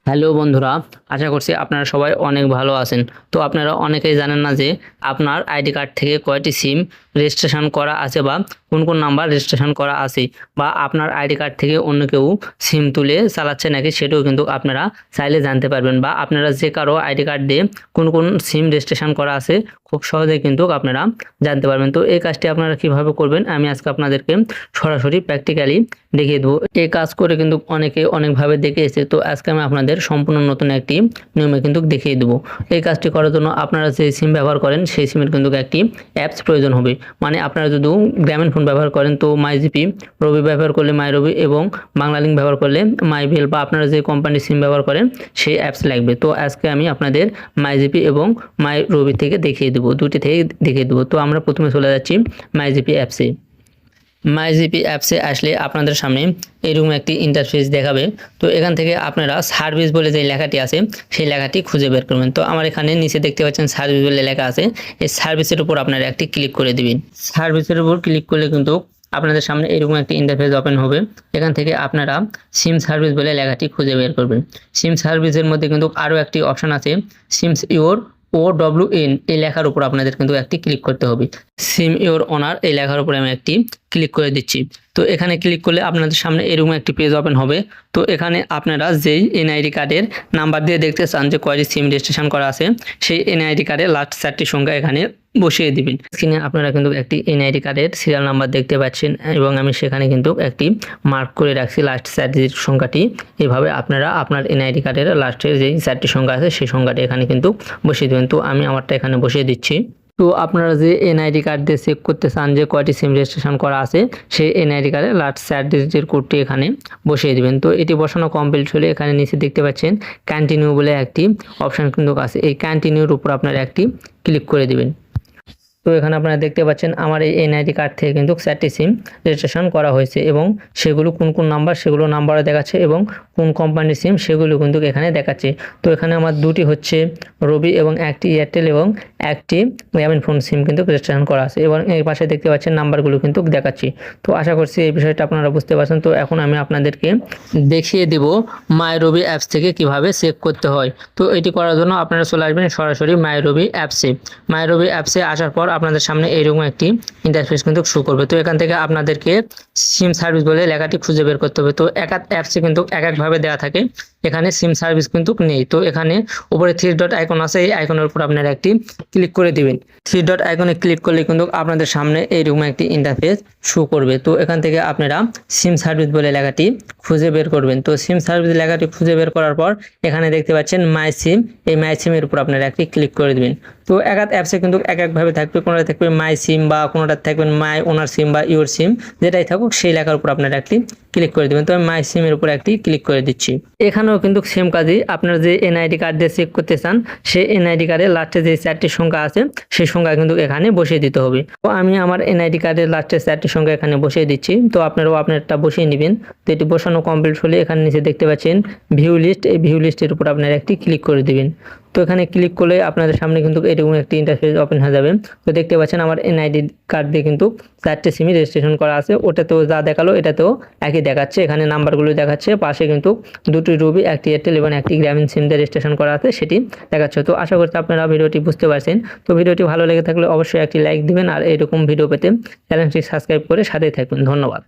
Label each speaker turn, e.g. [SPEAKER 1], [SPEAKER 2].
[SPEAKER 1] Hello বন্ধুরা, আশা করছি আপনারা সবাই অনেক ভালো আছেন। তো আপনারা অনেকেই জানেন না যে আপনার আইডি কার্ড থেকে কয়টি সিম রেজিস্ট্রেশন করা আছে বা কোন কোন নাম্বার রেজিস্ট্রেশন করা আছে, বা আপনার আইডি কার্ড থেকে অন্য কেউ সিম তুলে চালাচ্ছে নাকি সেটাও কিন্তু আপনারা চাইলে জানতে পারবেন, বা আপনারা যে কারো আইডি কার্ড দিয়ে কোন কোন সিম রেজিস্ট্রেশন করা আছে খুব সহজেই কিন্তু আপনারা জানতে পারবেন। তো এই কাজটি আপনারা কিভাবে করবেন আমি আজকে আপনাদেরকে সরাসরি প্র্যাকটিক্যালি দেখিয়ে দেবো। এই কাজ করে কিন্তু অনেকে অনেকভাবে দেখিয়েছে, তো আজকে আমি আপনাদের সম্পূর্ণ নতুন একটি নিয়মে কিন্তু দেখিয়ে দেবো। এই কাজটি করার জন্য আপনারা যে সিম ব্যবহার করেন সেই সিমের কিন্তু একটি অ্যাপস প্রয়োজন হবে। মানে আপনারা যদি গ্রামীণ ফোন ব্যবহার করেন তো মাইজিপি, রবি ব্যবহার করলে মাই রবি এবং বাংলালিংক ব্যবহার করলে মাইভিল, বা আপনারা যে কোম্পানির সিম ব্যবহার করেন সেই অ্যাপস লাগবে। তো আজকে আমি আপনাদের মাইজিপি এবং মাই রবি থেকে দেখিয়ে দেবো, দুটি থেকে দেখিয়ে দেবো। তো আমরা প্রথমে চলে যাচ্ছি মাইজিপি অ্যাপসে। মাইজিপি অ্যাপসে আসলে আপনাদের সামনে এরকম একটি ইন্টারফেস দেখাবে। তো এখান থেকে আপনারা সার্ভিস বলে যে লেখাটি আছে সেই লেখাটি খুঁজে বের করবেন। তো আমার এখানে নিচে দেখতে পাচ্ছেন সার্ভিস বলে লেখা আছে, এই সার্ভিসের উপর আপনারা একটি ক্লিক করে দিবেন। সার্ভিসের উপর ক্লিক করলে কিন্তু আপনাদের সামনে এরকম একটি ইন্টারফেস ওপেন হবে। এখান থেকে আপনারা সিম সার্ভিস বলে লেখাটি খুঁজে বের করবেন। সিম সার্ভিসের মধ্যে কিন্তু আরও একটি অপশন আছে, সিমস ইওর OWN, এই লেখার উপর আপনাদের কিন্তু একটি ক্লিক করতে হবে। সিম ইওর ওনার এই লেখার উপরে আমি একটি ক্লিক করে দিচ্ছি। তো এখানে ক্লিক করলে আপনাদের সামনে এরকম একটি পেজ ওপেন হবে। তো এখানে আপনারা যেই এনআইডি কার্ডের নাম্বার দিয়ে দেখতে চান যে কয়টি সিম রেজিস্ট্রেশন করা আছে, সেই এনআইডি কার্ডের লাস্ট 4টি সংখ্যা এখানে বসিয়ে দিবেন। স্ক্রিনে আপনারা কিন্তু একটি এনআইডি কার্ডের সিরিয়াল নাম্বার দেখতে পাচ্ছেন, এবং আমি সেখানে কিন্তু একটি মার্ক করে রাখছি লাস্ট 4 ডিজিট সংখ্যাটি। এইভাবে আপনারা আপনার এনআইডি কার্ডের লাস্টের যেই 4টি সংখ্যা আছে সেই সংখ্যাটি এখানে কিন্তু বসিয়ে দেবেন। তো আমি আমারটা এখানে বসিয়ে দিচ্ছি। তো আপনারা যে এনআইডি কার্ড দিয়ে চেক করতে চান যে কয়টি সিম রেজিস্ট্রেশন করা আছে, সেই এনআইডি কার্ডে লাস্ট 4 ডিজিটের কোডটি এখানে বসিয়ে দিবেন। তো এটি বসানো কমপ্লিট হলে এখানে নিচে দেখতে পাচ্ছেন কন্টিনিউ বলে একটি অপশান কিন্তু আছে, এই কন্টিনিউর উপর আপনারা একটি ক্লিক করে দিবেন। তো এখানে আপনারা দেখতে পাচ্ছেন আমার এই এনআইডি কার্ড থেকে কিন্তু 4টি সিম রেজিস্ট্রেশন করা হয়েছে, এবং সেগুলো কোন কোন নাম্বার সেগুলো নাম্বারে দেখাচ্ছে, এবং কোন কোম্পানির সিম সেগুলো কিন্তু এখানে দেখাচ্ছে। তো এখানে আমার দুটি হচ্ছে রবি এবং একটি এয়ারটেল এবং একটি গ্রামীণ ফোন সিম কিন্তু রেজিস্ট্রেশন করা আছে, এবং এর পাশে দেখতে পাচ্ছেন নাম্বারগুলো কিন্তু দেখাচ্ছি। তো আশা করছি এই বিষয়টা আপনারা বুঝতে পারছেন। তো এখন আমি আপনাদেরকে দেখিয়ে দেব মাই রবি অ্যাপস থেকে কিভাবে চেক করতে হয়। তো এটি করার জন্য আপনারা চলে আসবেন সরাসরি মাই রবি অ্যাপসে। মাই রবি অ্যাপসে আসার পর আপনাদের সামনে এইরকম একটি ইন্টারফেস কিন্তু শো করবে। তো এখান থেকে আপনাদেরকে সিম সার্ভিস বলে লেখাটি খুঁজে বের করতে হবে। তো এক এক অ্যাপসে কিন্তু এক একভাবে দেওয়া থাকে, এখানে সিম সার্ভিস কিন্তু নেই। তো এখানে উপরে 3 ডট আইকন আছে, এই আইকনের উপর আপনারা একটি ক্লিক করে দিবেন। 3 ডট আইকনে ক্লিক করলে কিন্তু আপনাদের সামনে এইরকম একটি ইন্টারফেস শো করবে। তো এখান থেকে আপনারা সিম সার্ভিস বলে লেখাটি খুঁজে বের করবেন। তো সিম সার্ভিস লেখাটি খুঁজে বের করার পর এখানে দেখতে পাচ্ছেন মাই সিম, এই মাই সিমের উপর আপনারা একটি ক্লিক করে দিবেন। তো এক এক অ্যাপসে কিন্তু এক একভাবে থাকবে, কোনোটা থাকবে মাই সিম, বা কোনোটা থাকবেন মাই ওনার সিম বা ইউর সিম, যেটাই থাকুক সেই লেখার উপর আপনারা একটি ক্লিক করে দেবেন। তো আমি মাই সিমের উপর একটি ক্লিক করে দিচ্ছি। এখানেও কিন্তু সেম কাজই, আপনারা যে এনআইডি কার্ড দিয়ে চেক করতে চান সেই এনআইডি কার্ডের লাস্টে যে 4টি সংখ্যা আছে সেই সংখ্যা কিন্তু এখানে বসিয়ে দিতে হবে। তো আমি আমার এনআইডি কার্ডের লাস্টের 4টি সংখ্যা এখানে বসিয়ে দিচ্ছি। তো আপনারাও আপনারটা বসিয়ে নেবেন। তো এটি বসানো কমপ্লিট হলে এখানে নিচে দেখতে পাচ্ছেন ভিউ লিস্ট, এই ভিউ লিস্টের উপর আপনারা একটি ক্লিক করে দিবেন। তো এখানে ক্লিক করলে আপনাদের সামনে কিন্তু এরকম একটি ইন্টারফেস ওপেন হয়ে যাবে। তো দেখতে পাচ্ছেন আমার এনআইডি কার্ড দিয়ে কিন্তু 4টে সিম রেজিস্ট্রেশন করা আছে, ওটাতেও যা দেখালো এটাতেও একই দেখাচ্ছে, এখানে নাম্বারগুলো দেখাচ্ছে, পাশে কিন্তু দুটি রবি, একটি এয়ারটেল এবং একটি গ্রামীণ সিম দিয়ে রেজিস্ট্রেশন করা আছে সেটি দেখাচ্ছে। তো আশা করছি আপনারা ভিডিওটি বুঝতে পারছেন। তো ভিডিওটি ভালো লেগে থাকলে অবশ্যই একটি লাইক দিবেন, আর এরকম ভিডিও পেতে চ্যানেলটি সাবস্ক্রাইব করে সাথেই থাকবেন। ধন্যবাদ।